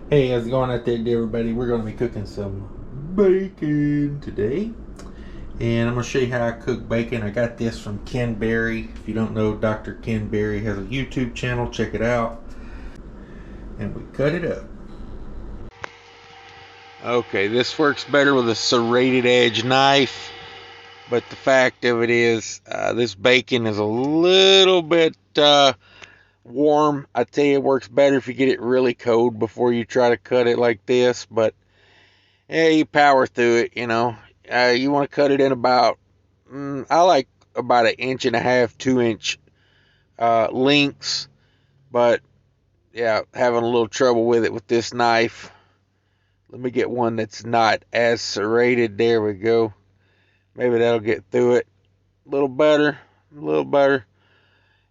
Hey, how's it going out there, everybody? We're going to be cooking some bacon today. And I'm going to show you how I cook bacon. I got this from Ken Berry. If you don't know, Dr. Ken Berry has a YouTube channel. Check it out. And we cut it up. Okay, this works better with a serrated edge knife. But the fact of it is, this bacon is a little bit warm. I tell you, it works better if you get it really cold before you try to cut it like this. But yeah, you power through it, you know. You want to cut it in about, I like about 1.5 inch, 2 inch lengths. But yeah, having a little trouble with it with this knife. Let me get one that's not as serrated. There we go. Maybe that'll get through it a little better, a little better.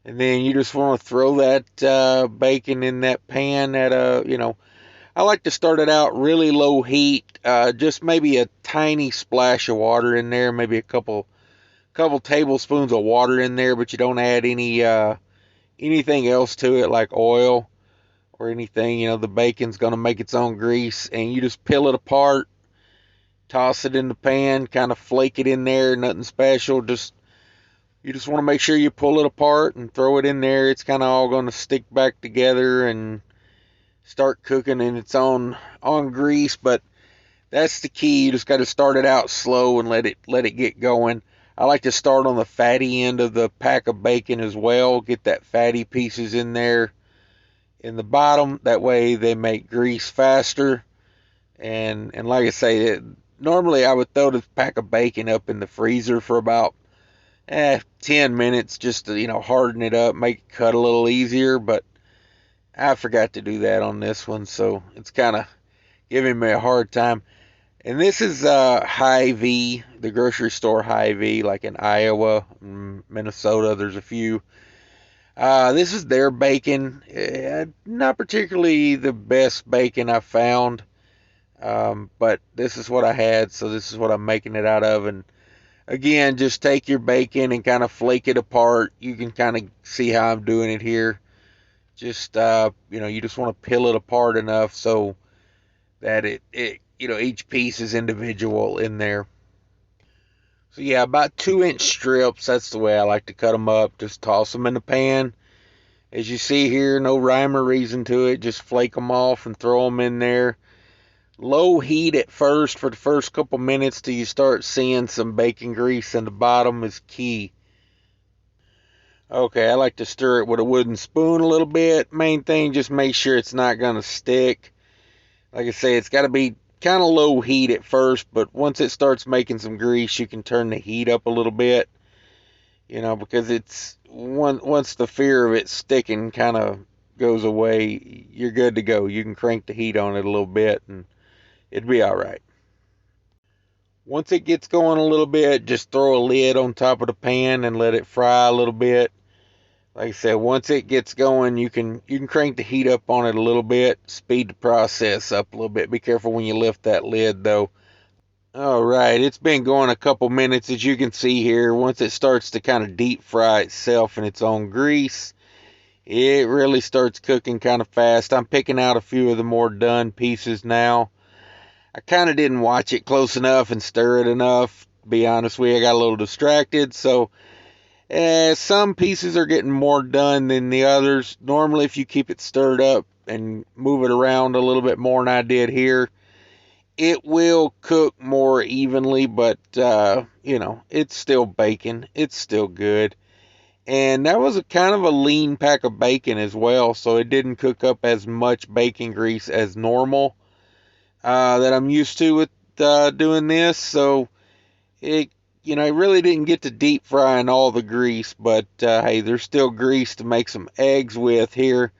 And then you just want to throw that bacon in that pan at I like to start it out really low heat, just maybe a tiny splash of water in there, maybe a couple tablespoons of water in there, but you don't add anything else to it like oil or anything. You know, the bacon's gonna make its own grease, and you just peel it apart, toss it in the pan, kind of flake it in there, nothing special. You just want to make sure you pull it apart and throw it in there. It's kind of all going to stick back together and start cooking in its own on grease. But that's the key. You just got to start it out slow and let it get going. I like to start on the fatty end of the pack of bacon as well. Get that fatty pieces in there in the bottom. That way they make grease faster. And like I say, normally I would throw the pack of bacon up in the freezer for about 10 minutes just to, harden it up, make it cut a little easier. But I forgot to do that on this one, so it's kind of giving me a hard time. And this is Hy-Vee, the grocery store Hy-Vee, like in Iowa, Minnesota. There's a few. This is their bacon. Not particularly the best bacon I've found, but this is what I had, so this is what I'm making it out of. And again, just take your bacon and kind of flake it apart. You can kind of see how I'm doing it here. Just you just want to peel it apart enough so that each piece is individual in there. So yeah, about 2 inch strips. That's the way I like to cut them up. Just toss them in the pan. As you see here, no rhyme or reason to it. Just flake them off and throw them in there. Low heat at first for the first couple minutes till you start seeing some bacon grease in the bottom is key. Okay, I like to stir it with a wooden spoon a little bit. Main thing, just make sure it's not going to stick. Like I say, it's got to be kind of low heat at first, but once it starts making some grease, you can turn the heat up a little bit. Because it's once the fear of it sticking kind of goes away, you're good to go. You can crank the heat on it a little bit and it'd be all right. Once it gets going a little bit, just throw a lid on top of the pan and let it fry a little bit. Like I said, once it gets going, you can crank the heat up on it a little bit, speed the process up a little bit. Be careful when you lift that lid though. All right, it's been going a couple minutes, as you can see here. Once it starts to kind of deep fry itself in its own grease, it really starts cooking kind of fast. I'm picking out a few of the more done pieces now. I kind of didn't watch it close enough and stir it enough. To be honest with you, I got a little distracted, so some pieces are getting more done than the others. Normally, if you keep it stirred up and move it around a little bit more than I did here, it will cook more evenly, but, it's still bacon. It's still good. And that was a kind of a lean pack of bacon as well, so it didn't cook up as much bacon grease as normal that I'm used to with doing this. So it really didn't get to deep frying all the grease, but hey, there's still grease to make some eggs with here.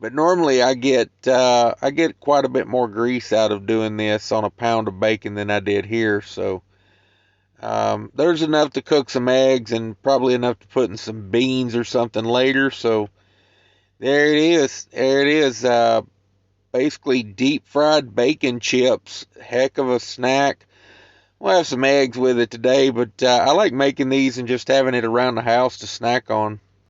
But normally I get quite a bit more grease out of doing this on a pound of bacon than I did here. So there's enough to cook some eggs and probably enough to put in some beans or something later. So there it is. There it is. Basically deep fried bacon chips. Heck of a snack. We'll have some eggs with it today, but I like making these and just having it around the house to snack on.